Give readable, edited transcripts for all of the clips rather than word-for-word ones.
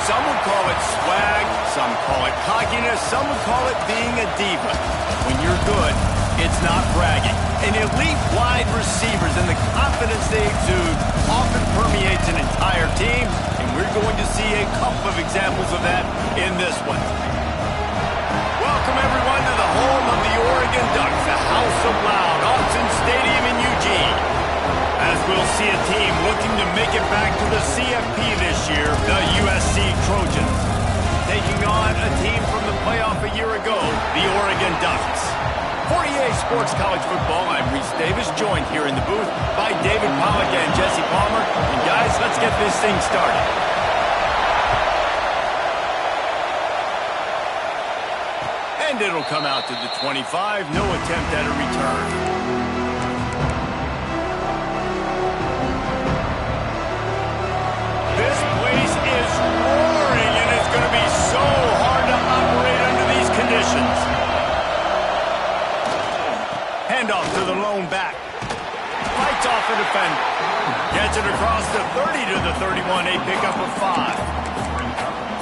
Some would call it swag, some call it cockiness, some would call it being a diva. When you're good, it's not bragging. And elite wide receivers and the confidence they exude often permeates an entire team, and we're going to see a couple of examples of that in this one. Welcome, everyone, to the home of the Oregon Ducks, the House of Loud, Autzen Stadium in Eugene. As we'll see a team looking to make it back to the CFP this year, the USC Trojans. Taking on a team from the playoff a year ago, the Oregon Ducks. For EA Sports College Football, I'm Reese Davis, joined here in the booth by David Pollack and Jesse Palmer. And guys, let's get this thing started. And it'll come out to the 25, no attempt at a return. This place is roaring, and it's going to be so hard to operate under these conditions. Handoff to the lone back. Fights off the defender. Gets it across the 30 to the 31, a pickup of 5.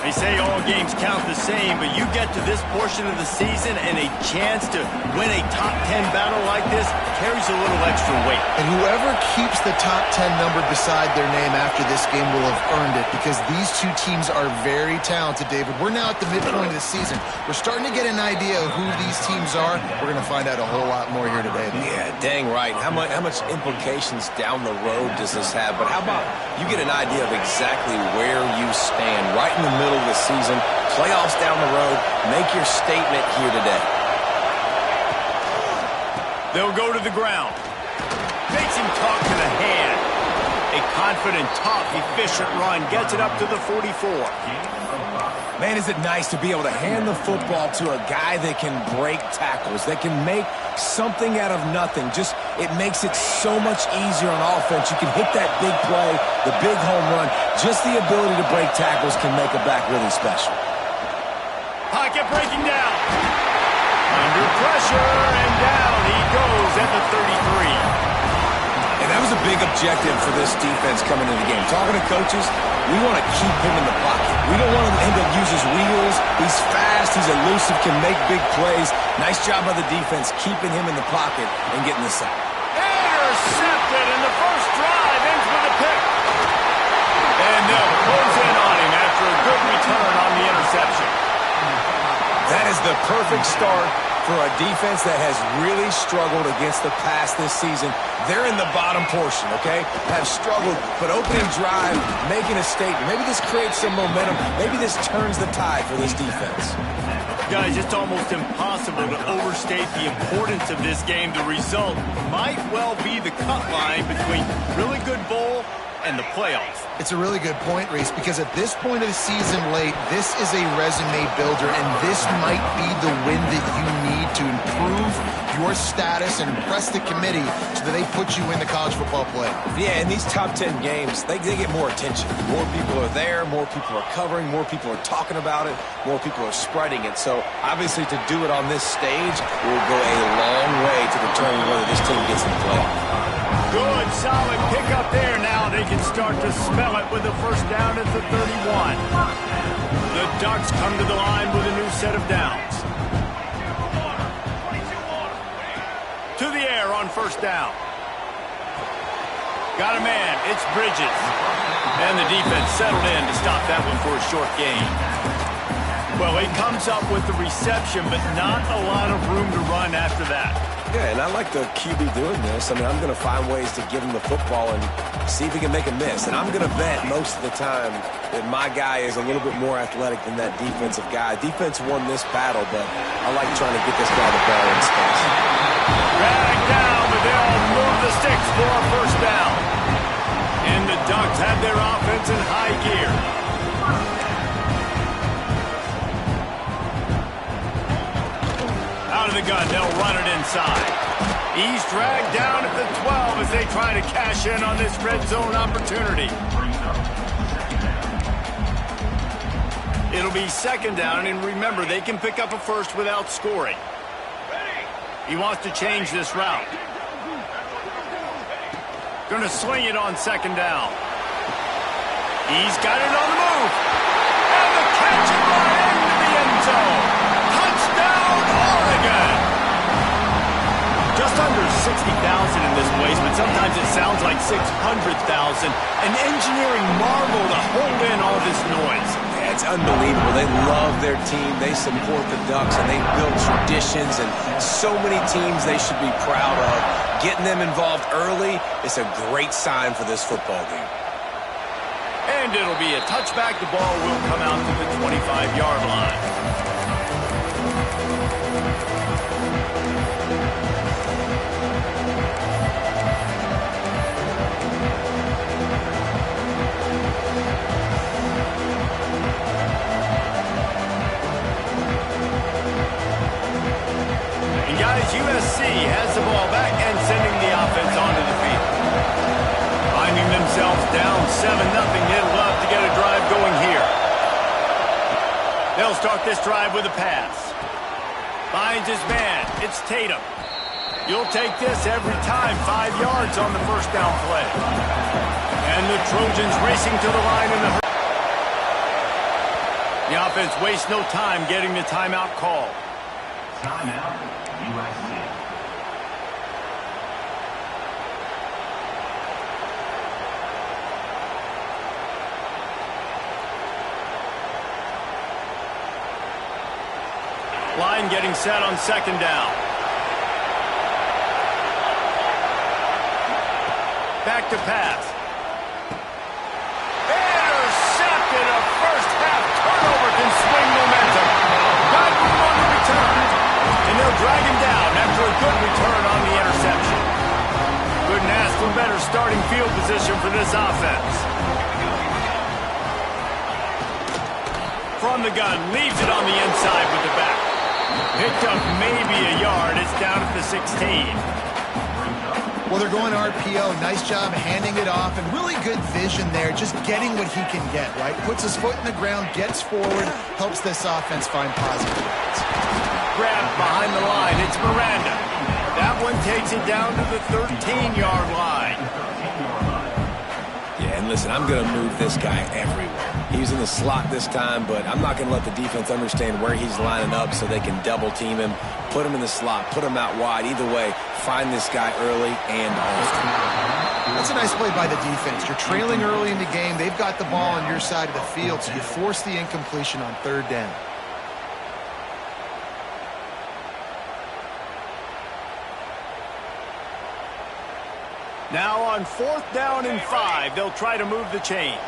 They say all games count the same, but you get to this portion of the season and a chance to win a top 10 battle like this carries a little extra weight. And whoever keeps the top 10 number beside their name after this game will have earned it, because these two teams are very talented, David. We're now at the midpoint of the season. We're starting to get an idea of who these teams are. We're going to find out a whole lot more here today. Yeah, dang right. How much implications down the road does this have? But how about you get an idea of exactly where you stand right in the middle of the season, playoffs down the road, make your statement here today. They'll go to the ground. Makes him talk to the hand. A confident, tough, efficient run gets it up to the 44. Man, is it nice to be able to hand the football to a guy that can break tackles, that can make something out of nothing. Just, it makes it so much easier on offense. You can hit that big play, the big home run. Just the ability to break tackles can make a back really special. Pocket breaking down. Under pressure, and down he goes at the 33. And that was a big objective for this defense coming into the game. Talking to coaches, we want to keep him in the pocket. We don't want him to use his wheels. He's fast, he's elusive, can make big plays. Nice job by the defense keeping him in the pocket and getting the sack. Intercepted, and the first drive ends with a pick. And they'll close in on him after a good return on the interception. That is the perfect start for a defense that has really struggled against the pass this season. They're in the bottom portion, okay? Have struggled, but opening drive, making a statement. Maybe this creates some momentum. Maybe this turns the tide for this defense. Guys, it's almost impossible to overstate the importance of this game. The result might well be the cut line between really good bowl and the playoffs. It's a really good point, Reese, because at this point of the season late, this is a resume builder, and this might be the win that you need to improve your status and impress the committee so that they put you in the college football playoff. Yeah, in these top 10 games, they get more attention. More people are there, more people are covering, more people are talking about it, more people are spreading it. So, obviously, to do it on this stage will go a long way to determine whether this team gets in the playoff. Good, solid pickup there. Now they can start to smell it with a first down at the 31. The Ducks come to the line with a new set of downs. To the air on first down. Got a man. It's Bridges. And the defense settled in to stop that one for a short gain. Well, he comes up with the reception, but not a lot of room to run after that. Yeah, and I like the QB doing this. I mean, I'm going to find ways to give him the football and see if he can make a miss. And I'm going to bet most of the time that my guy is a little bit more athletic than that defensive guy. Defense won this battle, but I like trying to get this guy the ball in space. Drag down, but they'll move the sticks for a first down. And the Ducks have their offense in high gear. Out of the gun, they'll run it inside. He's dragged down at the 12 as they try to cash in on this red zone opportunity. It'll be second down, and remember, they can pick up a first without scoring. He wants to change this route. Going to swing it on second down. He's got it on the move. 60,000 in this place, but sometimes it sounds like 600,000. An engineering marvel to hold in all this noise. Yeah, it's unbelievable. They love their team. They support the Ducks, and they build traditions, and so many teams they should be proud of. Getting them involved early is a great sign for this football game. And it'll be a touchback. The ball will come out to the 25-yard line. And guys, USC has the ball back and sending the offense onto the field. Finding themselves down 7-0. They'd love to get a drive going here. They'll start this drive with a pass. Finds his man. It's Tatum. You'll take this every time. 5 yards on the first down play. And the Trojans racing to the line in the hurry. The offense wastes no time getting the timeout call. Timeout, USC. Line getting set on second down. Back to pass. Intercepted. A first half turnover can swing momentum. Got room on the return. And they'll drag him down after a good return on the interception. Couldn't ask for better starting field position for this offense. From the gun, leaves it on the inside with the back. Picked up maybe a yard. It's down at the 16. Well, they're going RPO. Nice job handing it off, and really good vision there, just getting what he can get, right? Puts his foot in the ground, gets forward, helps this offense find positive yards. Grabbed behind the line. It's Miranda. That one takes it down to the 13-yard line. Yeah, and listen, I'm going to move this guy everywhere. He's in the slot this time, but I'm not going to let the defense understand where he's lining up so they can double team him, put him in the slot, put him out wide. Either way, find this guy early and often. That's a nice play by the defense. You're trailing early in the game. They've got the ball on your side of the field, so you force the incompletion on third down. Now on 4th down and 5, they'll try to move the chains.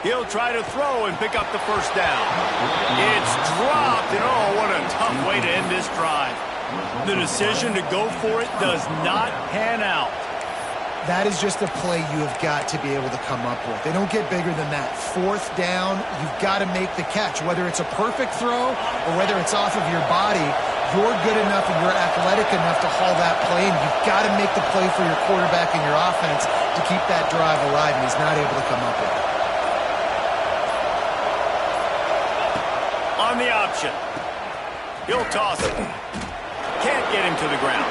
He'll try to throw and pick up the first down. It's dropped, and oh, what a tough way to end this drive. The decision to go for it does not pan out. That is just a play you have got to be able to come up with. They don't get bigger than that. 4th down, you've got to make the catch. Whether it's a perfect throw or whether it's off of your body, you're good enough and you're athletic enough to haul that play, and you've got to make the play for your quarterback and your offense to keep that drive alive, and he's not able to come up with it. On the option. He'll toss it. Can't get him to the ground.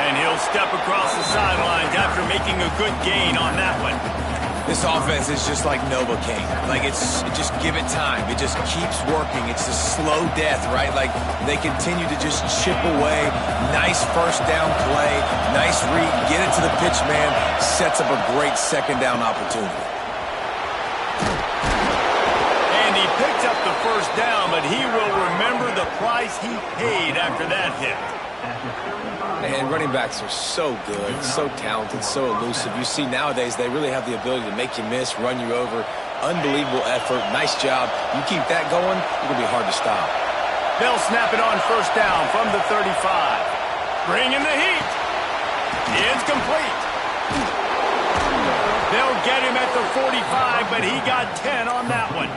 And he'll step across the sidelines after making a good gain on that one. This offense is just like Novocaine. Like, it's just give it time. It just keeps working. It's a slow death, right? Like, they continue to just chip away. Nice first down play. Nice read. Get it to the pitch man. Sets up a great second down opportunity. And he picked up the first down, but he will remember the price he paid after that hit. And running backs are so good, so talented, so elusive. You see nowadays they really have the ability to make you miss, run you over. Unbelievable effort. Nice job. You keep that going, it's going to be hard to stop. They'll snap it on first down from the 35. Bringing the heat. It's complete. They'll get him at the 45, but he got 10 on that one.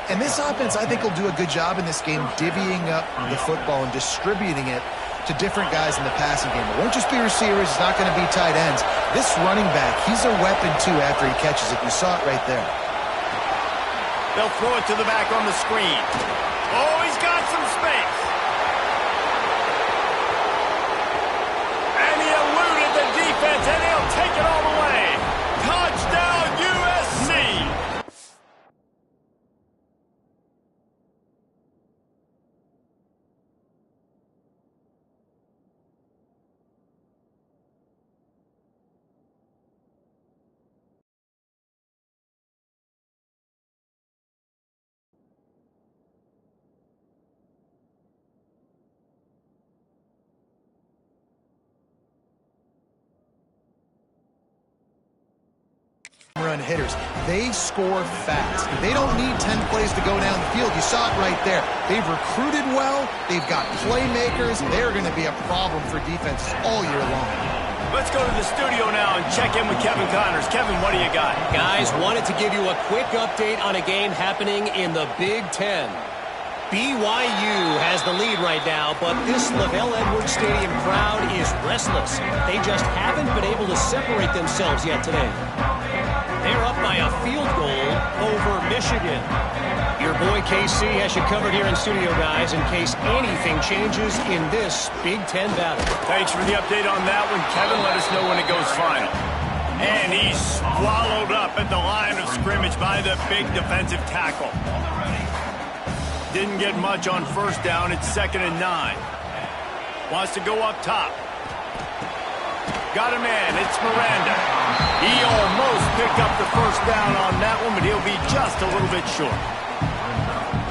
And this offense, I think, will do a good job in this game divvying up the football and distributing it to different guys in the passing game. It won't just be receivers. It's not going to be tight ends. This running back, he's a weapon, too, after he catches it. You saw it right there. They'll throw it to the back on the screen. Oh, he's got some space. And he eluded the defense, and he'll take it all the way. Touchdown, USC. run hitters. They score fast. They don't need 10 plays to go down the field. You saw it right there. They've recruited well. They've got playmakers. They're going to be a problem for defenses all year long. Let's go to the studio now and check in with Kevin Connors. Kevin, what do you got? Guys, wanted to give you a quick update on a game happening in the Big Ten. BYU has the lead right now, but this LaVell Edwards Stadium crowd is restless. They just haven't been able to separate themselves yet today. They're up by a field goal over Michigan. Your boy KC has you covered here in studio, guys, in case anything changes in this Big Ten battle. Thanks for the update on that one, Kevin. Let us know when it goes final. And he's swallowed up at the line of scrimmage by the big defensive tackle. Didn't get much on first down. It's 2nd and 9. Wants to go up top. Got a man. It's Miranda. He almost picked up the first down on that one, but he'll be just a little bit short.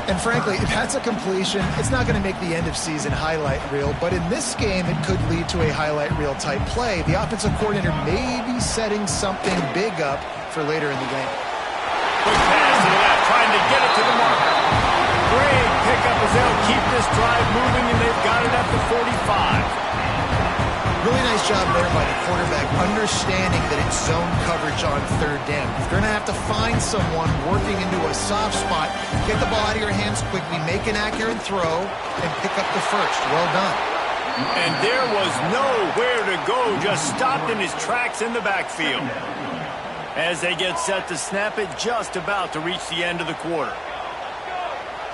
And frankly, if that's a completion, it's not going to make the end of season highlight reel. But in this game, it could lead to a highlight reel type play. The offensive coordinator may be setting something big up for later in the game. Quick pass to the left, trying to get it to the marker. Great pickup as they'll keep this drive moving, and they've got it at the 45. Really nice job there by the quarterback, understanding that it's zone coverage on 3rd down. If they're going to have to find someone working into a soft spot, get the ball out of your hands quickly, make an accurate throw, and pick up the first. Well done. And there was nowhere to go, just stopped in his tracks in the backfield. As they get set to snap it, just about to reach the end of the quarter.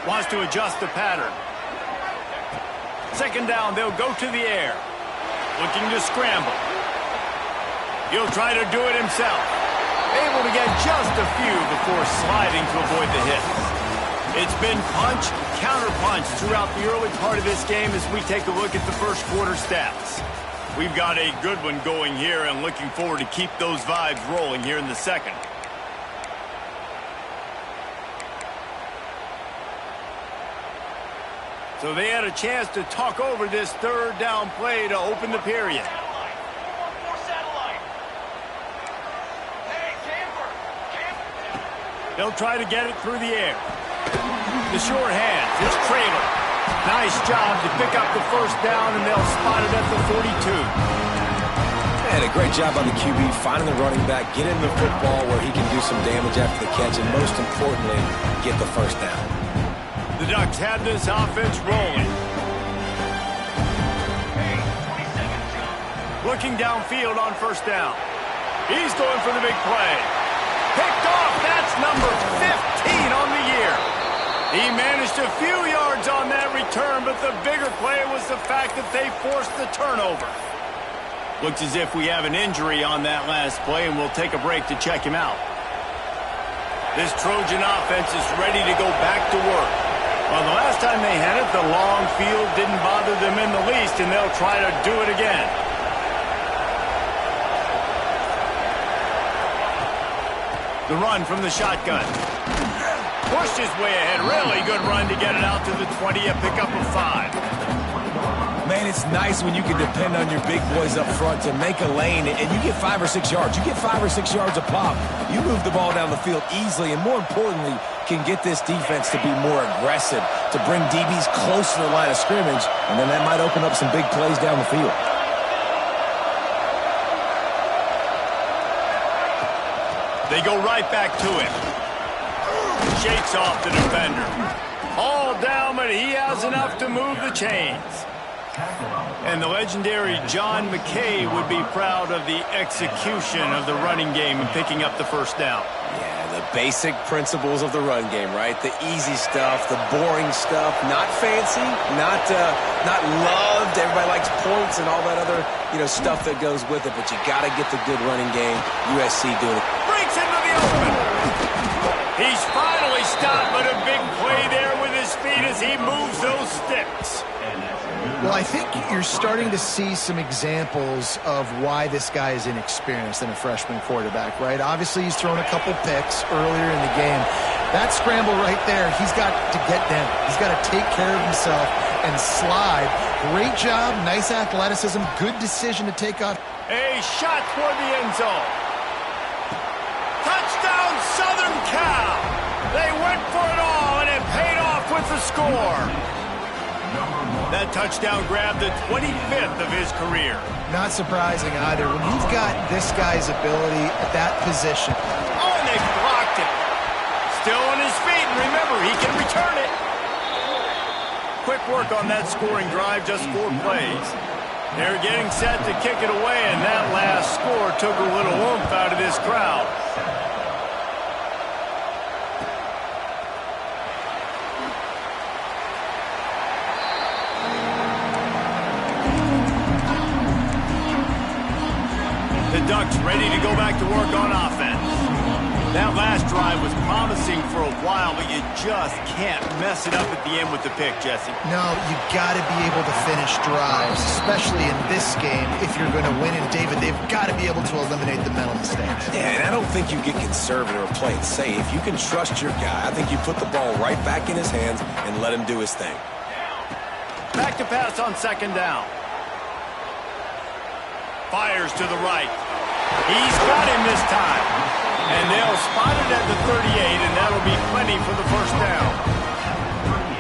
Wants to adjust the pattern. 2nd down, they'll go to the air. Looking to scramble. He'll try to do it himself. Able to get just a few before sliding to avoid the hit. It's been punch, counter-punch throughout the early part of this game as we take a look at the first quarter stats. We've got a good one going here and looking forward to keep those vibes rolling here in the second. So they had a chance to talk over this 3rd down play to open the period. They'll try to get it through the air. The short hands, it's Traylor. Nice job to pick up the first down, and they'll spot it at the 42. And a great job on the QB, finding the running back, get him the football where he can do some damage after the catch, and most importantly, get the first down. The Ducks had this offense rolling. Looking downfield on first down. He's going for the big play. Picked off. That's number 15 on the year. He managed a few yards on that return, but the bigger play was the fact that they forced the turnover. Looks as if we have an injury on that last play, and we'll take a break to check him out. This Trojan offense is ready to go back to work. Well, the last time they had it, the long field didn't bother them in the least, and they'll try to do it again. The run from the shotgun. Pushed his way ahead. Really good run to get it out to the 20, a pickup of 5. Man, it's nice when you can depend on your big boys up front to make a lane, and you get 5 or 6 yards. You get 5 or 6 yards a pop. You move the ball down the field easily, and more importantly, can get this defense to be more aggressive, to bring DBs close to the line of scrimmage, and then that might open up some big plays down the field. They go right back to him. Shakes off the defender. All down, but he has enough to move the chains. And the legendary John McKay would be proud of the execution of the running game and picking up the first down. Yeah, the basic principles of the run game, right? The easy stuff, the boring stuff, not fancy, not loved. Everybody likes points and all that other, stuff that goes with it, but you got to get the good running game. USC doing it. Breaks into the open. He's finally stopped, but a big play there with his feet as he moves those sticks. Well, I think you're starting to see some examples of why this guy is inexperienced in a freshman quarterback, right? Obviously, he's thrown a couple picks earlier in the game. That scramble right there, he's got to get down. He's got to take care of himself and slide. Great job, nice athleticism, good decision to take off. A shot toward the end zone. Touchdown! They went for it all, and it paid off with the score. That touchdown grabbed the 25th of his career. Not surprising either. When you've got this guy's ability at that position. Oh, and they blocked it. Still on his feet, and remember, he can return it. Quick work on that scoring drive, just 4 plays. They're getting set to kick it away, and that last score took a little oomph out of this crowd. The Ducks ready to go back to work on offense. That last drive was promising for a while, but you just can't mess it up at the end with the pick, Jesse. No, you got to be able to finish drives, especially in this game. If you're going to win, and David, they've got to be able to eliminate the mental mistakes. Yeah, and I don't think you get conservative or play it safe. You can trust your guy. I think you put the ball right back in his hands and let him do his thing. Back to pass on second down. Fires to the right. He's got him this time. And they'll spot it at the 38, and that'll be plenty for the first down.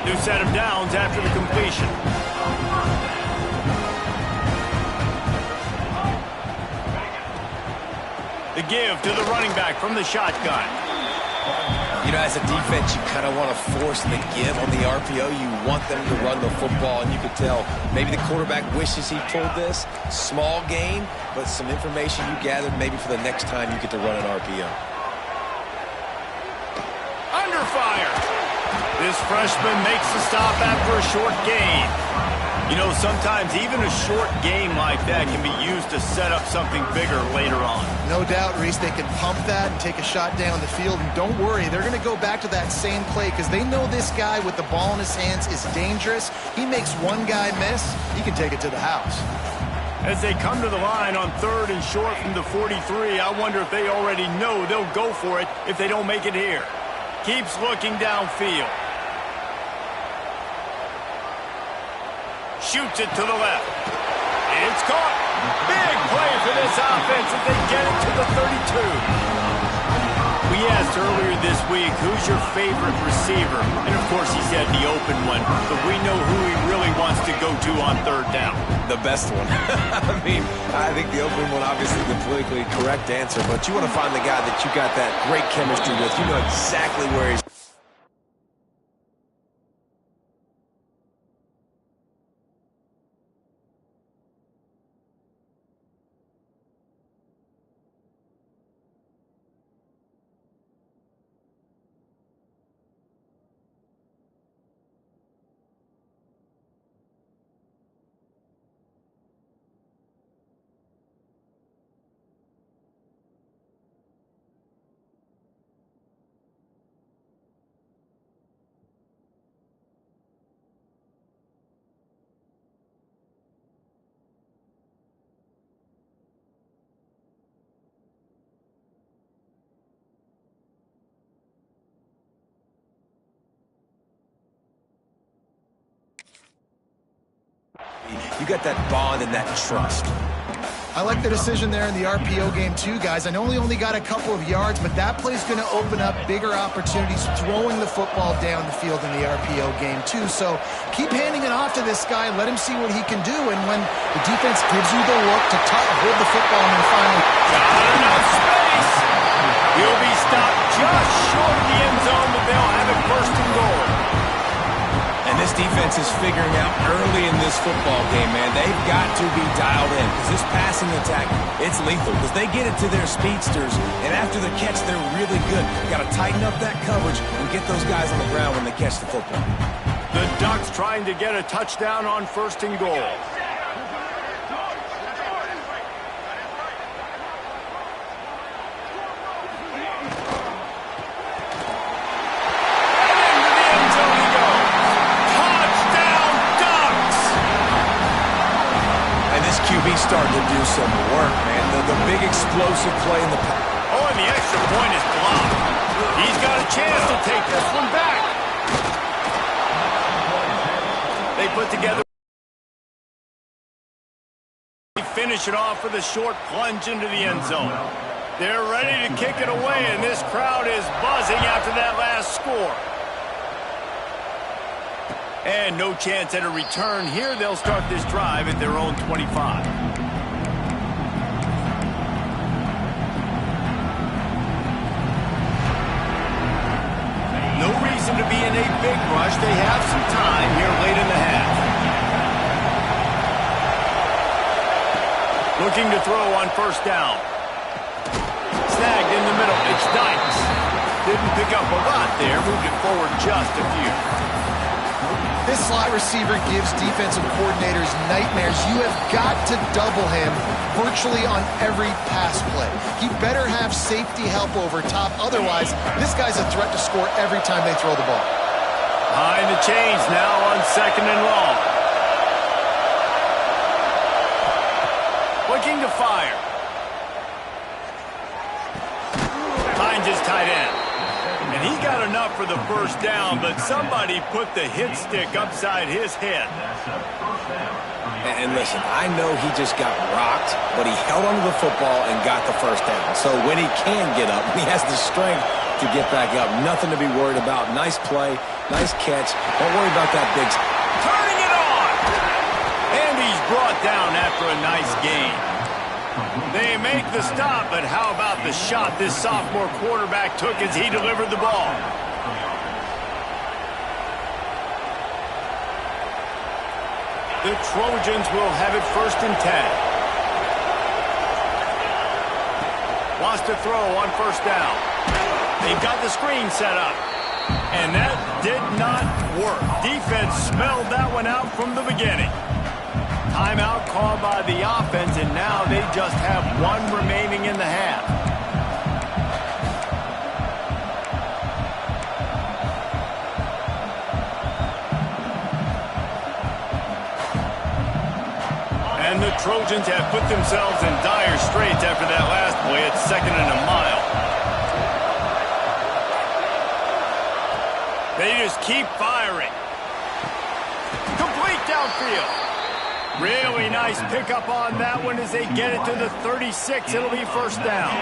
New set of downs after the completion. The give to the running back from the shotgun. You know, as a defense, you kind of want to force the give on the RPO. You want them to run the football, and you could tell maybe the quarterback wishes he pulled this. Small gain, but some information you gathered maybe for the next time you get to run an RPO. Under fire. This freshman makes the stop after a short gain. You know, sometimes even a short game like that can be used to set up something bigger later on. No doubt, Reese, they can pump that and take a shot down the field. And don't worry, they're going to go back to that same play because they know this guy with the ball in his hands is dangerous. He makes one guy miss, he can take it to the house. As they come to the line on third and short from the 43, I wonder if they already know they'll go for it if they don't make it here. Keeps looking downfield. Shoots it to the left. It's caught. Big play for this offense as they get it to the 32. We asked earlier this week, who's your favorite receiver? And, of course, he said the open one. But we know who he really wants to go to on third down. The best one. I mean, I think the open one, obviously the politically correct answer. But you want to find the guy that you got that great chemistry with. You know exactly where he's... You got that bond and that trust. I like the decision there in the RPO game too, guys. I know he only got a couple of yards, but that play's going to open up bigger opportunities throwing the football down the field in the RPO game too. So keep handing it off to this guy. Let him see what he can do. And when the defense gives you the look to hold the football and then finally... Got enough space. He'll be stopped just short of the end zone, but they'll have it first and goal. And this defense is figuring out early in this football game, man, they've got to be dialed in because this passing attack, it's lethal because they get it to their speedsters, and after the catch, they're really good. You got to tighten up that coverage and get those guys on the ground when they catch the football. The Ducks trying to get a touchdown on first and goal. Starting to do some work, man. The big explosive play in the pass. Oh, and the extra point is blocked. He's got a chance to take this one back. They put together. They finish it off with a short plunge into the end zone. They're ready to kick it away, and this crowd is buzzing after that last score. And no chance at a return here. They'll start this drive at their own 25. No reason to be in a big rush. They have some time here late in the half. Looking to throw on first down. Snagged in the middle. It's Dykes. Didn't pick up a lot there. Moved it forward just a few. This slot receiver gives defensive coordinators nightmares. You have got to double him virtually on every pass play. He better have safety help over top. Otherwise, this guy's a threat to score every time they throw the ball. Behind the chains now on 2nd and long. Looking to fire. Finds his tight end. And he got enough for the first down, but somebody put the hit stick upside his head. And listen, I know he just got rocked, but he held onto the football and got the first down. So when he can get up, when he has the strength to get back up, nothing to be worried about. Nice play, nice catch. Don't worry about that big... Turning it on! And he's brought down after a nice gain. They make the stop, but how about the shot this sophomore quarterback took as he delivered the ball? The Trojans will have it 1st and 10. Wants to throw on first down. They've got the screen set up. And that did not work. Defense smelled that one out from the beginning. Timeout called by the offense, and now they just have one remaining in the half. And the Trojans have put themselves in dire straits after that last play at 2nd and a mile. They just keep firing. Complete downfield. Really nice pickup on that one as they get it to the 36. It'll be first down.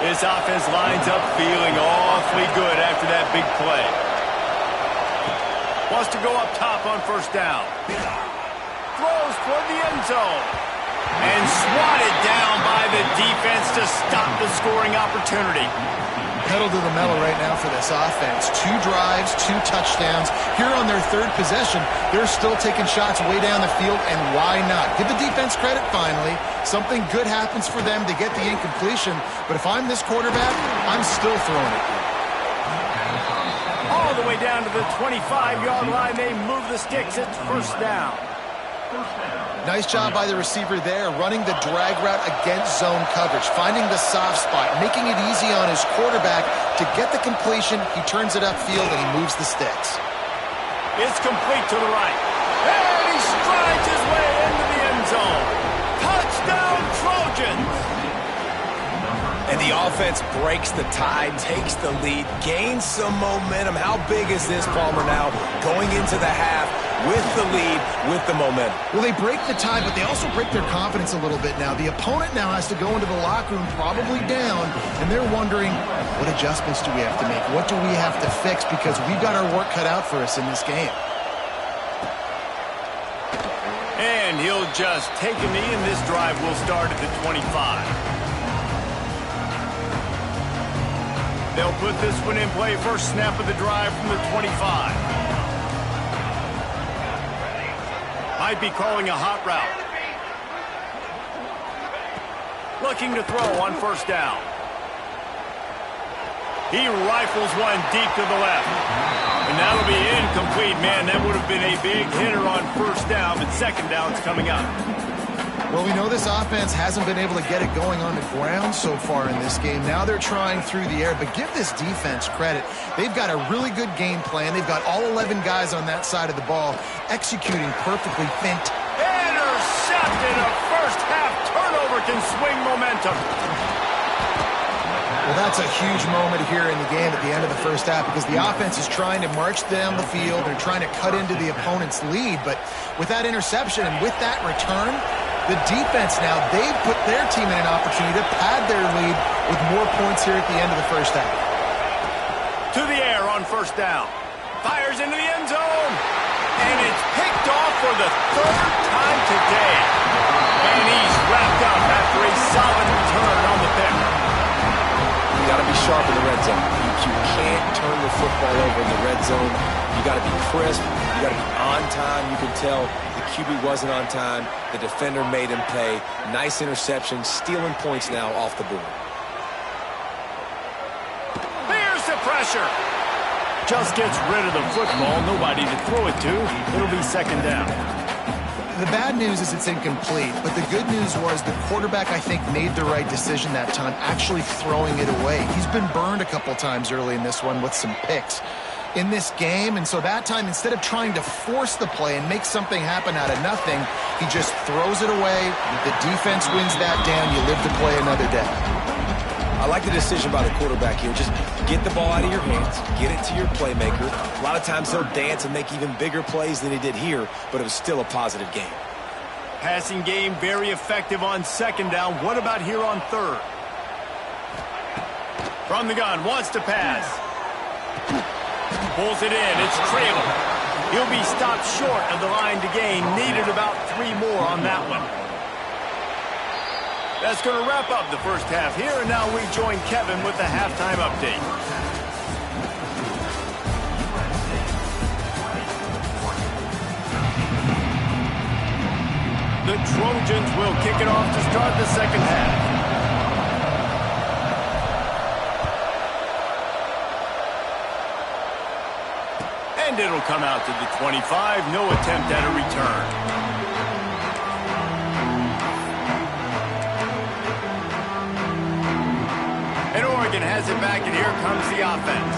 This offense lines up feeling awfully good after that big play. Wants to go up top on first down. Throws toward the end zone. And swatted down by the defense to stop the scoring opportunity. Pedal to the metal right now for this offense. 2 drives, 2 touchdowns. Here on their 3rd possession, they're still taking shots way down the field, and why not? Give the defense credit finally. Something good happens for them to get the incompletion, but if I'm this quarterback, I'm still throwing it. All the way down to the 25-yard line, they move the sticks. It's first down. Nice job by the receiver there, running the drag route against zone coverage, finding the soft spot, making it easy on his quarterback to get the completion. He turns it upfield, and he moves the sticks. It's complete to the right. And he strides his way into the end zone. Touchdown, Trojans! And the offense breaks the tie, takes the lead, gains some momentum. How big is this, Palmer, now going into the half with the lead, with the momentum? Well, they break the tie, but they also break their confidence a little bit now. The opponent now has to go into the locker room probably down, and they're wondering, what adjustments do we have to make? What do we have to fix? Because we've got our work cut out for us in this game. And he'll just take a knee, and this drive will start at the 25. They'll put this one in play. First snap of the drive from the 25. Might be calling a hot route. Looking to throw on first down. He rifles one deep to the left. And that'll be incomplete. Man, that would have been a big hitter on first down, but second down's coming up. Well, we know this offense hasn't been able to get it going on the ground so far in this game. Now they're trying through the air, but give this defense credit. They've got a really good game plan. They've got all 11 guys on that side of the ball executing perfectly. Intercepted. A first-half turnover can swing momentum. Well, that's a huge moment here in the game at the end of the first half because the offense is trying to march down the field. They're trying to cut into the opponent's lead, but with that interception and with that return, The defense now, they've put their team in an opportunity to pad their lead with more points here at the end of the first half. To the air on first down. Fires into the end zone. And it's picked off for the third time today. And he's wrapped up after a solid return on the pick. You got to be sharp in the red zone. You can't turn the football over in the red zone. You got to be crisp. You got to be on time. You can tell the QB wasn't on time. The defender made him pay. Nice interception, stealing points now off the board. There's the pressure. Just gets rid of the football. Nobody to throw it to. It'll be second down. The bad news is it's incomplete, but the good news was the quarterback, I think, made the right decision that time, actually throwing it away. He's been burned a couple times early in this one with some picks in this game, and so that time, instead of trying to force the play and make something happen out of nothing, he just throws it away. The defense wins that down. You live to play another day. I like the decision by the quarterback here. Just get the ball out of your hands, get it to your playmaker. A lot of times he'll dance and make even bigger plays than he did here, but it was still a positive game. Passing game very effective on second down. What about here on third? From the gun, wants to pass. Pulls it in, it's trailing. He'll be stopped short of the line to gain. Needed about 3 more on that one. That's going to wrap up the first half here, and now we join Kevin with the halftime update. The Trojans will kick it off to start the second half. And it'll come out to the 25. No attempt at a return. And Oregon has it back, and here comes the offense.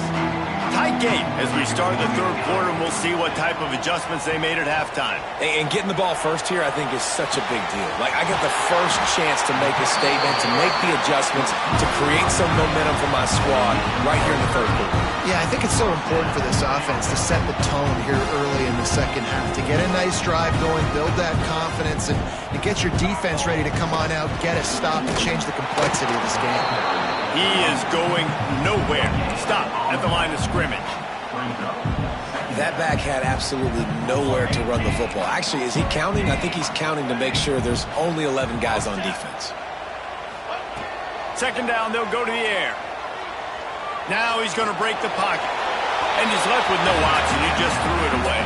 Tight game as we start the third quarter, and we'll see what type of adjustments they made at halftime. And getting the ball first here, I think, is such a big deal. Like, I get the first chance to make a statement, to make the adjustments, to create some momentum for my squad right here in the third quarter. Yeah, I think it's so important for this offense to set the tone here early in the second half, to get a nice drive going, build that confidence, and get your defense ready to come on out, get a stop, and change the complexity of this game. He is going nowhere. Stop at the line of scrimmage. That back had absolutely nowhere to run the football. Actually, is he counting? I think he's counting to make sure there's only 11 guys on defense. Second down, they'll go to the air. Now he's going to break the pocket. And he's left with no option. He just threw it away.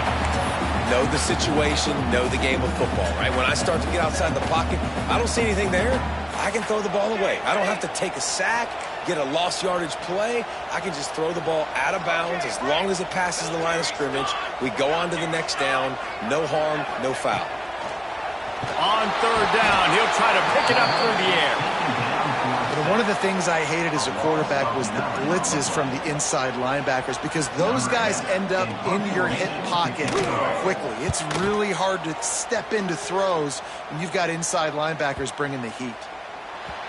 Know the situation, know the game of football, right? When I start to get outside the pocket, I don't see anything there. I can throw the ball away. I don't have to take a sack, get a lost yardage play. I can just throw the ball out of bounds as long as it passes the line of scrimmage. We go on to the next down. No harm, no foul. On third down, he'll try to pick it up through the air. But one of the things I hated as a quarterback was the blitzes from the inside linebackers, because those guys end up in your hip pocket quickly. It's really hard to step into throws when you've got inside linebackers bringing the heat.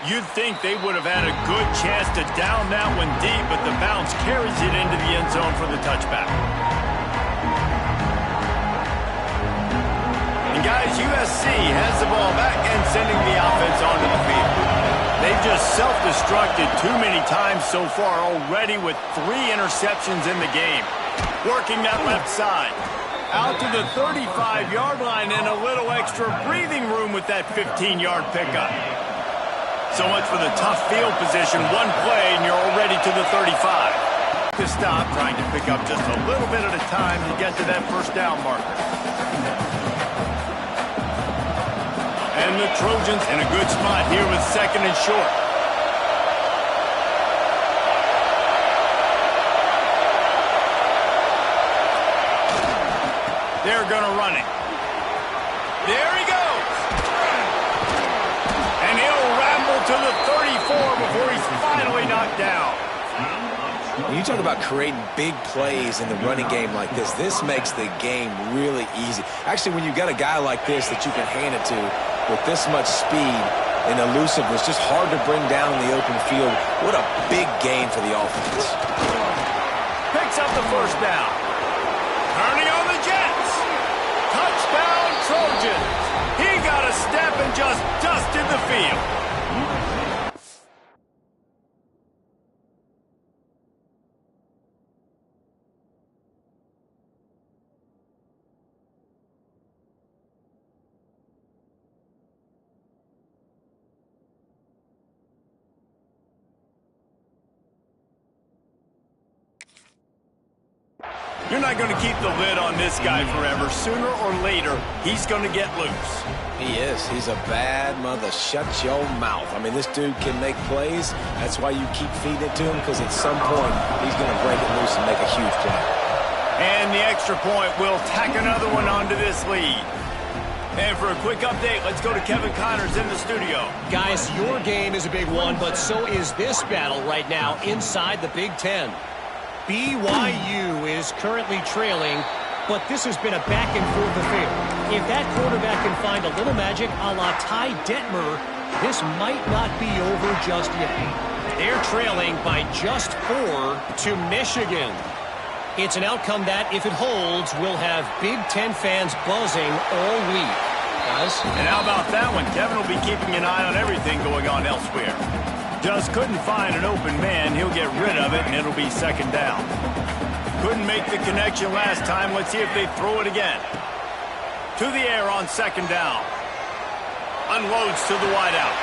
You'd think they would have had a good chance to down that one deep, but the bounce carries it into the end zone for the touchback. And guys, USC has the ball back and sending the offense onto the field. They've just self-destructed too many times so far already with 3 interceptions in the game. Working that left side. Out to the 35-yard line and a little extra breathing room with that 15-yard pickup. So much for the tough field position. One play and you're already to the 35. To stop, trying to pick up just a little bit at a time to get to that first down marker. And the Trojans in a good spot here with second and short. They're going to run it. There he goes. And he'll ramble to the 34 before he's finally knocked down. When you talk about creating big plays in the running game like this makes the game really easy. Actually, when you've got a guy like this that you can hand it to with this much speed and elusiveness, just hard to bring down in the open field. What a big gain for the offense. Picks up the first down. Turning on the Jets. Touchdown, Trojans. He got a a step and just dusted the field. You're not going to keep the lid on this guy forever. Sooner or later, he's going to get loose. He is. He's a bad mother. Shut your mouth. I mean, this dude can make plays. That's why you keep feeding it to him, because at some point, he's going to break it loose and make a huge play. And the extra point will tack another one onto this lead. And for a quick update, let's go to Kevin Connors in the studio. Guys, your game is a big one, but so is this battle right now inside the Big Ten. BYU is currently trailing, but this has been a back-and-forth affair. If that quarterback can find a little magic a la Ty Detmer, this might not be over just yet. They're trailing by just 4 to Michigan. It's an outcome that, if it holds, will have Big Ten fans buzzing all week. Guys? And how about that one? Kevin will be keeping an eye on everything going on elsewhere. Just couldn't find an open man. He'll get rid of it, and it'll be second down. Couldn't make the connection last time. Let's see if they throw it again. To the air on second down. Unloads to the wideout.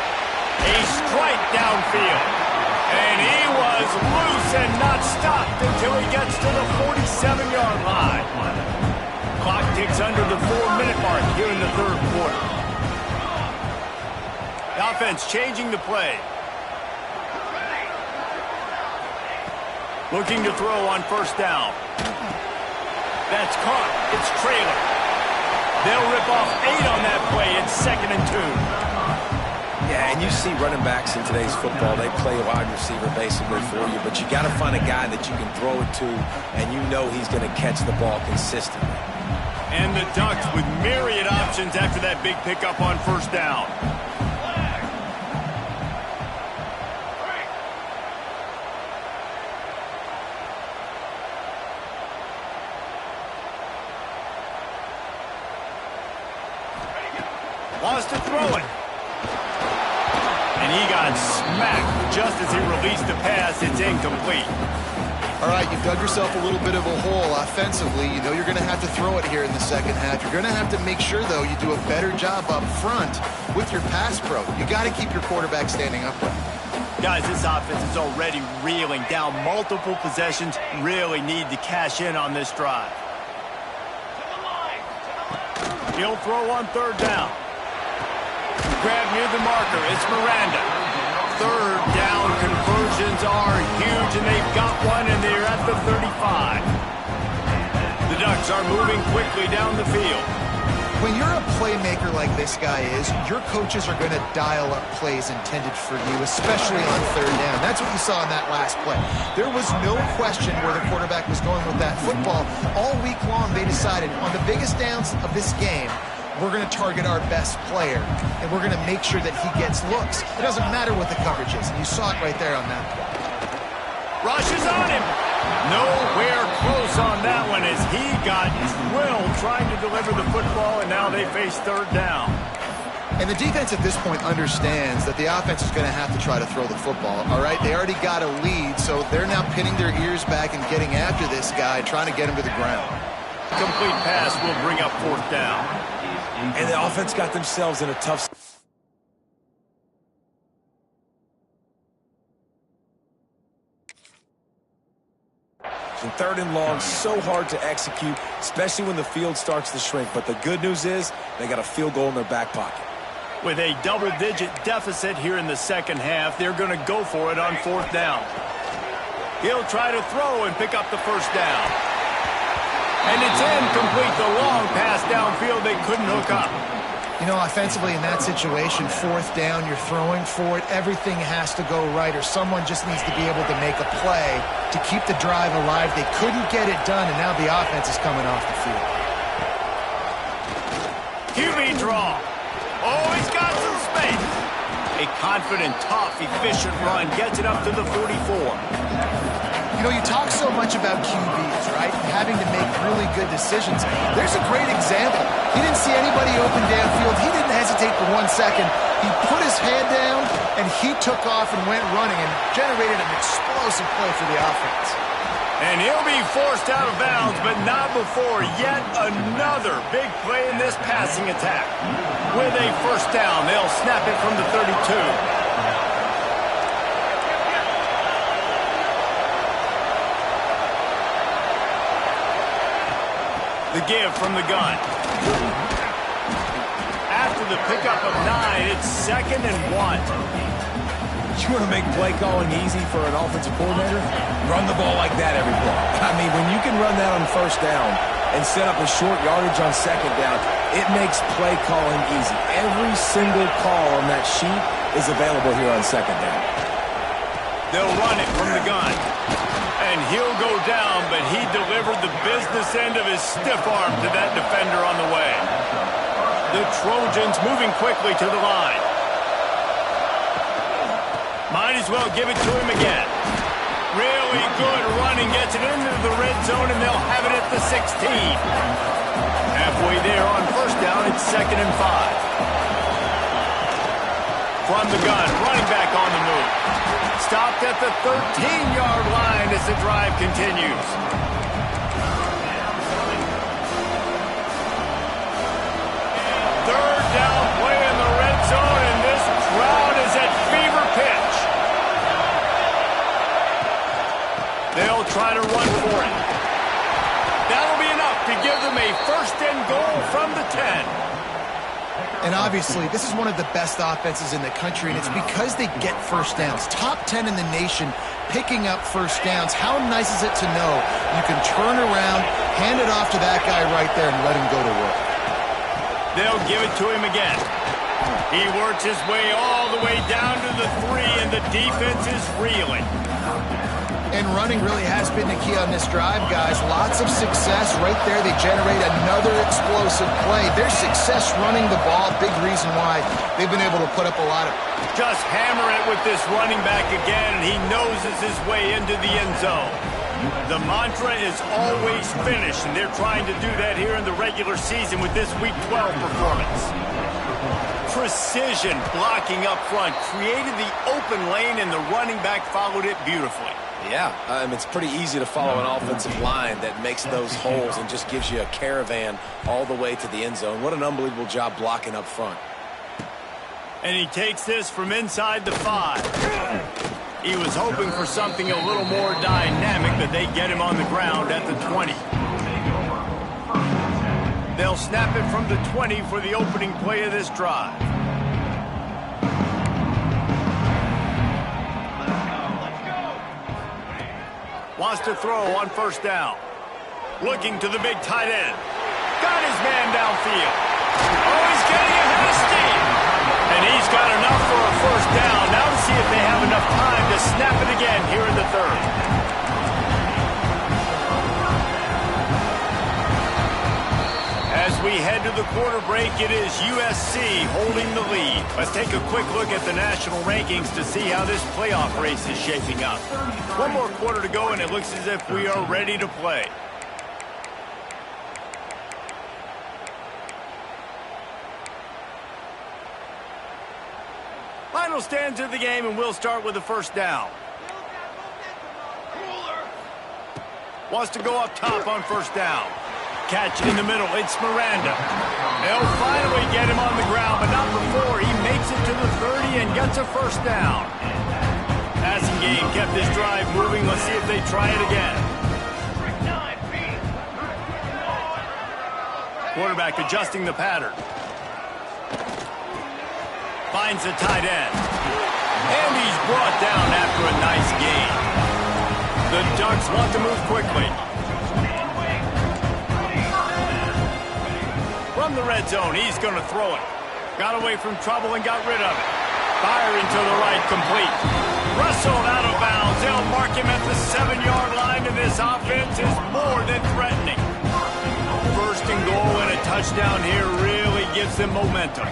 A strike downfield. And he was loose and not stopped until he gets to the 47-yard line. Clock ticks under the 4-minute mark here in the third quarter. The offense changing the play. Looking to throw on first down. That's caught. It's trailing. They'll rip off 8 on that play. It's 2nd and 2. Yeah, and you see running backs in today's football, they play a wide receiver basically for you, but you got to find a guy that you can throw it to, and you know he's going to catch the ball consistently. And the Ducks with myriad options after that big pickup on first down. Wants to throw it. And he got smacked just as he released the pass. It's incomplete. All right, you've dug yourself a little bit of a hole offensively. You know you're going to have to throw it here in the second half. You're going to have to make sure, though, you do a better job up front with your pass pro. You got to keep your quarterback standing upright. Guys, this offense is already reeling down multiple possessions. Really need to cash in on this drive. He'll throw on third down. Grab near the marker. It's Miranda. Third down conversions are huge, and they've got one, and they're at the 35. The Ducks are moving quickly down the field. When you're a playmaker like this guy is, your coaches are going to dial up plays intended for you, especially on third down. That's what you saw in that last play. There was no question where the quarterback was going with that football. All week long, they decided on the biggest downs of this game, we're going to target our best player, and we're going to make sure that he gets looks. It doesn't matter what the coverage is, and you saw it right there on that play. Rush is on him. Nowhere close on that one as he got drilled trying to deliver the football, and now they face third down. And the defense at this point understands that the offense is going to have to try to throw the football, all right? They already got a lead, so they're now pinning their ears back and getting after this guy, trying to get him to the ground. Complete pass will bring up fourth down. And the offense got themselves in a tough... And third and long, so hard to execute, especially when the field starts to shrink. But the good news is they got a field goal in their back pocket. With a double-digit deficit here in the second half, they're going to go for it on fourth down. He'll try to throw and pick up the first down. And it's incomplete. The long pass downfield, they couldn't hook up. You know, offensively in that situation, fourth down, you're throwing for it. Everything has to go right, or someone just needs to be able to make a play to keep the drive alive. They couldn't get it done, and now the offense is coming off the field. QB draw. Oh, he's got some space. A confident, tough, efficient run gets it up to the 44. You know, you talk so much about QBs, right? Having to make really good decisions. There's a great example. He didn't see anybody open downfield. He didn't hesitate for 1 second. He put his head down, and he took off and went running and generated an explosive play for the offense. And he'll be forced out of bounds, but not before yet another big play in this passing attack. With a first down, they'll snap it from the 32. The give from the gun. After the pickup of 9, it's 2nd and 1. You want to make play calling easy for an offensive coordinator? Run the ball like that every play. I mean, when you can run that on first down and set up a short yardage on second down, it makes play calling easy. Every single call on that sheet is available here on second down. They'll run it from the gun. And he'll go down, but he delivered the business end of his stiff arm to that defender on the way. The Trojans moving quickly to the line. Might as well give it to him again. Really good running, gets it into the red zone, and they'll have it at the 16. Halfway there on first down, it's 2nd and 5. From the gun, running back on the move. Stopped at the 13-yard line as the drive continues. Third down play in the red zone, and this crowd is at fever pitch. They'll try to run for it. That'll be enough to give them a first and goal from the 10. And obviously, this is one of the best offenses in the country, and it's because they get first downs. Top 10 in the nation picking up first downs. How nice is it to know you can turn around, hand it off to that guy right there, and let him go to work. They'll give it to him again. He works his way all the way down to the 3, and the defense is reeling. And running really has been the key on this drive, guys. Lots of success right there. They generate another explosive play. Their success running the ball, big reason why they've been able to put up a lot of... Just hammer it with this running back again, and he noses his way into the end zone. The mantra is always finish, and they're trying to do that here in the regular season with this Week 12 performance. Precision blocking up front created the open lane, and the running back followed it beautifully. Yeah, it's pretty easy to follow an offensive line that makes those holes and just gives you a caravan all the way to the end zone. What an unbelievable job blocking up front. And he takes this from inside the 5. He was hoping for something a little more dynamic, but they get him on the ground at the 20. They'll snap it from the 20 for the opening play of this drive. Wants to throw on first down. Looking to the big tight end. Got his man downfield. Oh, he's getting ahead of steam. And he's got enough for a first down. Now to see if they have enough time to snap it again here in the 3rd. As we head to the quarter break, it is USC holding the lead. Let's take a quick look at the national rankings to see how this playoff race is shaping up. One more quarter to go, and it looks as if we are ready to play. Final stands of the game, and we'll start with the first down. Wants to go up top on first down. Catch in the middle. It's Miranda. They'll finally get him on the ground, but not before he makes it to the 30 and gets a first down. Passing game kept this drive moving. Let's see if they try it again. Quarterback adjusting the pattern. Finds the tight end. And he's brought down after a nice gain. The Ducks want to move quickly. From the red zone, he's going to throw it. Got away from trouble and got rid of it. Firing to the right, complete. Wrestled out of bounds. They'll mark him at the 7-yard line, and this offense is more than threatening. First and goal and a touchdown here really gives them momentum.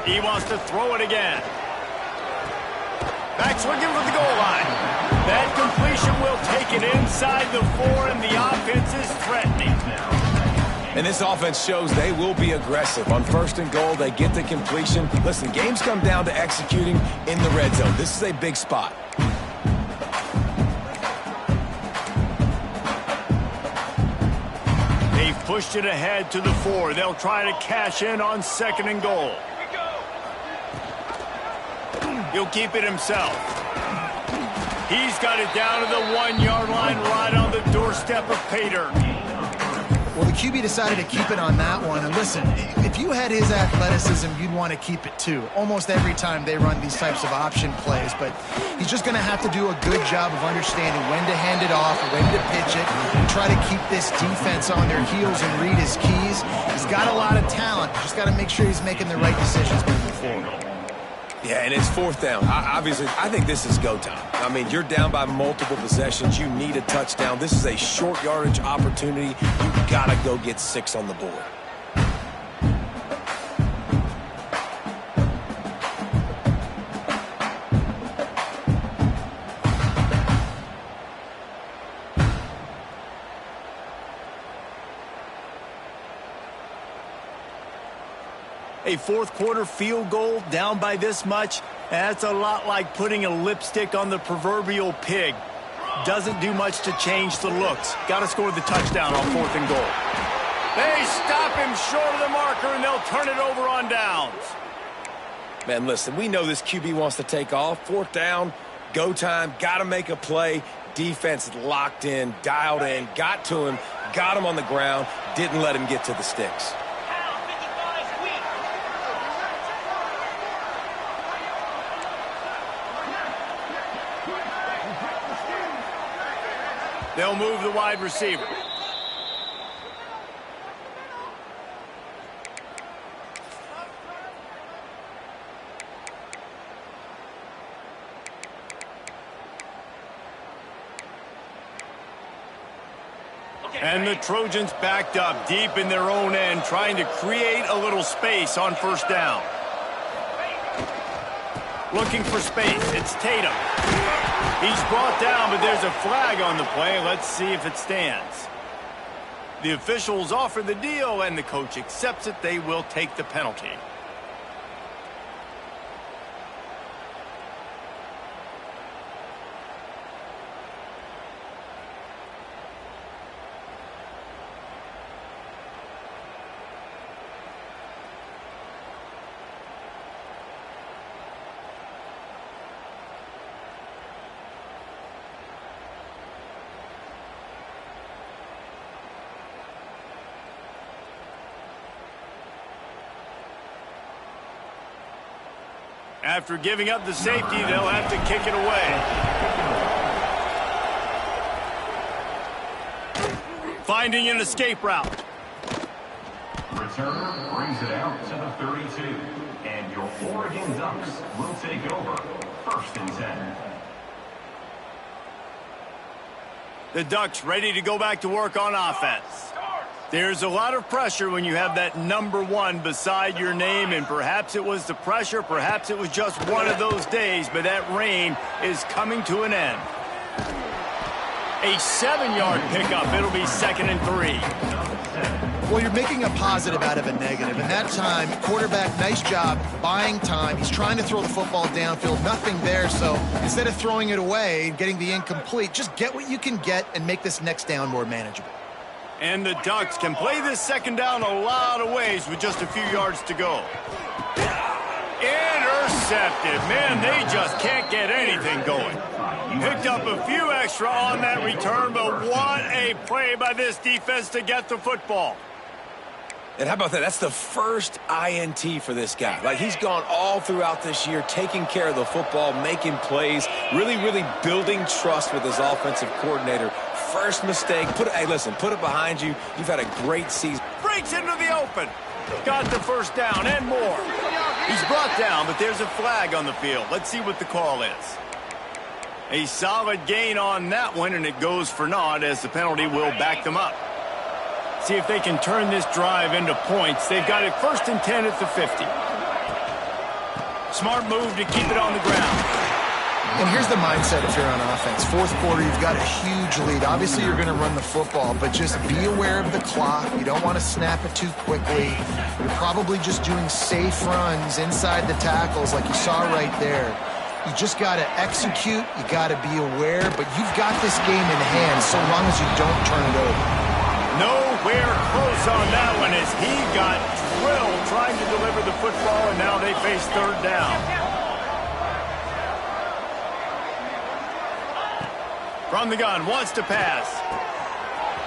He wants to throw it again. Back swinging for the goal line. That completion will take it inside the 4, and the offense is threatening. And this offense shows they will be aggressive. On 1st and goal, they get the completion. Listen, games come down to executing in the red zone. This is a big spot. They've pushed it ahead to the 4. They'll try to cash in on 2nd and goal. He'll keep it himself. He's got it down to the 1-yard line right on the doorstep of Pater. Well, the QB decided to keep it on that one. And listen, if you had his athleticism, you'd want to keep it too. Almost every time they run these types of option plays. But he's just going to have to do a good job of understanding when to hand it off, when to pitch it, and try to keep this defense on their heels and read his keys. He's got a lot of talent. Just got to make sure he's making the right decisions moving forward. Yeah, and it's 4th down. Obviously, I think this is go time. I mean, you're down by multiple possessions. You need a touchdown. This is a short yardage opportunity. You got to go get 6 on the board. A 4th quarter field goal down by this much, that's a lot like putting a lipstick on the proverbial pig. Doesn't do much to change the looks. Got to score the touchdown on 4th and goal. They stop him short of the marker, and they'll turn it over on downs. Man, listen, we know this QB wants to take off. 4th down, go time, got to make a play. Defense locked in, dialed in, got to him, got him on the ground, didn't let him get to the sticks. They'll move the wide receiver. And the Trojans backed up deep in their own end, trying to create a little space on 1st down. Looking for space. It's Tatum. He's brought down, but there's a flag on the play. Let's see if it stands. The officials offer the deal, and the coach accepts it. They will take the penalty. After giving up the safety, they'll have to kick it away. Finding an escape route. Returner brings it out to the 32. And your Oregon Ducks will take over 1st and 10. The Ducks ready to go back to work on offense. There's a lot of pressure when you have that number 1 beside your name, and perhaps it was the pressure, perhaps it was just one of those days, but that reign is coming to an end. A 7-yard pickup. It'll be 2nd and 3. Well, you're making a positive out of a negative, and that time, quarterback, nice job buying time. He's trying to throw the football downfield, nothing there, so instead of throwing it away and getting the incomplete, just get what you can get and make this next down more manageable. And the Ducks can play this 2nd down a lot of ways with just a few yards to go. Intercepted. Man, they just can't get anything going. Picked up a few extra on that return, but what a play by this defense to get the football. And how about that? That's the first INT for this guy. Like, he's gone all throughout this year, taking care of the football, making plays, really building trust with his offensive coordinator. First mistake. Hey, listen, put it behind you. You've had a great season. Breaks into the open. Got the 1st down and more. He's brought down, but there's a flag on the field. Let's see what the call is. A solid gain on that one, and it goes for naught as the penalty will back them up. See if they can turn this drive into points. They've got it 1st and 10 at the 50. Smart move to keep it on the ground. And here's the mindset if you're on offense. Fourth quarter, you've got a huge lead. Obviously, you're going to run the football, but just be aware of the clock. You don't want to snap it too quickly. You're probably just doing safe runs inside the tackles like you saw right there. You just got to execute. You got to be aware, but you've got this game in hand so long as you don't turn it over. Nowhere close on that one as he got drilled trying to deliver the football, and now they face third down. From the gun, wants to pass.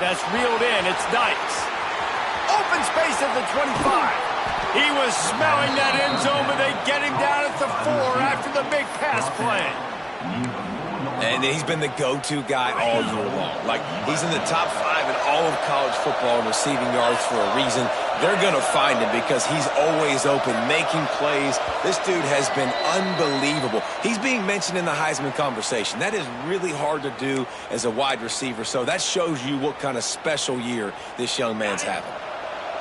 That's reeled in. It's Dykes. Open space at the 25. He was smelling that end zone, but they get him down at the 4 after the big pass play. And he's been the go-to guy all year long. Like, he's in the top 5 in all of college football in receiving yards for a reason. They're going to find him because he's always open, making plays. This dude has been unbelievable. He's being mentioned in the Heisman conversation. That is really hard to do as a wide receiver, so that shows you what kind of special year this young man's having.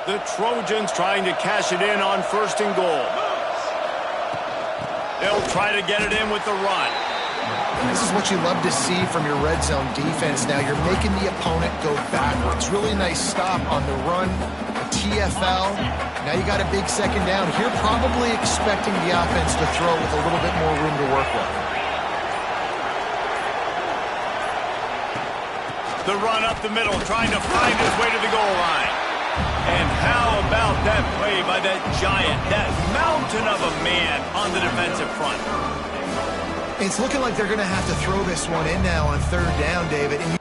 The Trojans trying to cash it in on 1st and goal. They'll try to get it in with the run. This is what you love to see from your red zone defense. Now you're making the opponent go backwards. Really nice stop on the run, a TFL. Now you got a big second down. Here probably expecting the offense to throw with a little bit more room to work with. The run up the middle, trying to find his way to the goal line. And how about that play by that giant, that mountain of a man on the defensive front? It's looking like they're going to have to throw this one in now on 3rd down, David. And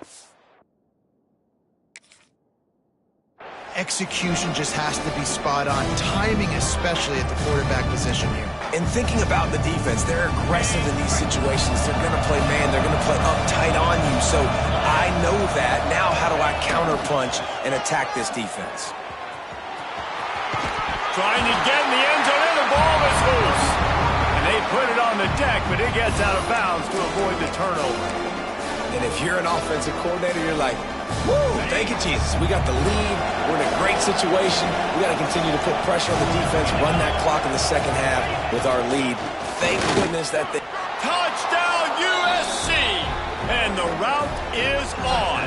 execution just has to be spot on. Timing, especially at the quarterback position here. And thinking about the defense, they're aggressive in these situations. They're going to play man. They're going to play uptight on you. So I know that. Now how do I counterpunch and attack this defense? Trying to get in the end zone, and the ball is loose. And they put it on the deck, but it gets out of bounds to avoid the turnover. And if you're an offensive coordinator, you're like, woo, thank you, Jesus. We got the lead. We're in a great situation. We got to continue to put pressure on the defense, run that clock in the second half with our lead. Thank goodness that they... Touchdown, USC! And the route is on.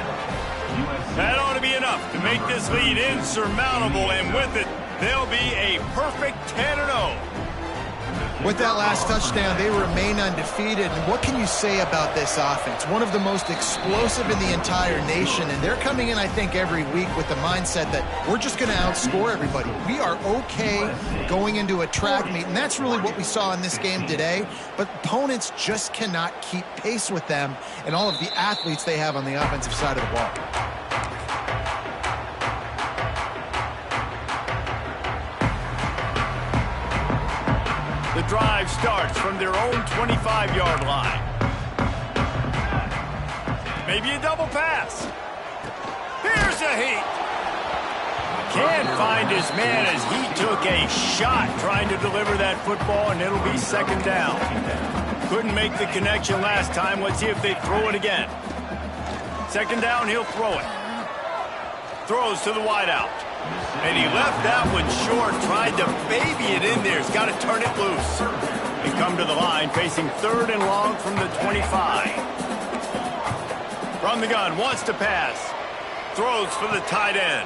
That ought to be enough to make this lead insurmountable, and with it, they'll be a perfect 10-0. With that last touchdown, they remain undefeated. And what can you say about this offense? One of the most explosive in the entire nation, and they're coming in, I think, every week with the mindset that we're just going to outscore everybody. We are okay going into a track meet, and that's really what we saw in this game today. But opponents just cannot keep pace with them and all of the athletes they have on the offensive side of the ball. The drive starts from their own 25-yard line. Maybe a double pass. Here's a heat. Can't find his man as he took a shot trying to deliver that football, and it'll be 2nd down. Couldn't make the connection last time. Let's see if they throw it again. 2nd down, he'll throw it. Throws to the wideout. And he left that one short, tried to baby it in there. He's got to turn it loose. They come to the line, facing 3rd and long from the 25. From the gun, wants to pass. Throws for the tight end.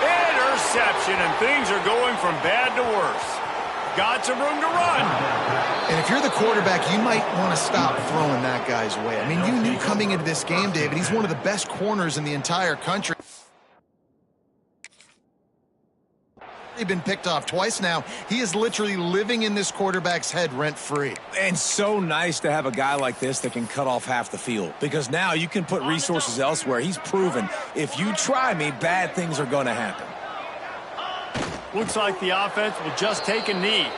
Interception, and things are going from bad to worse. Got some room to run. And if you're the quarterback, you might want to stop throwing that guy's way. I mean, you knew coming into this game, David, he's one of the best corners in the entire country. He's been picked off twice now. He is literally living in this quarterback's head rent-free. And so nice to have a guy like this that can cut off half the field, because now you can put resources elsewhere. He's proven if you try me, bad things are going to happen. Looks like the offense will just take a knee.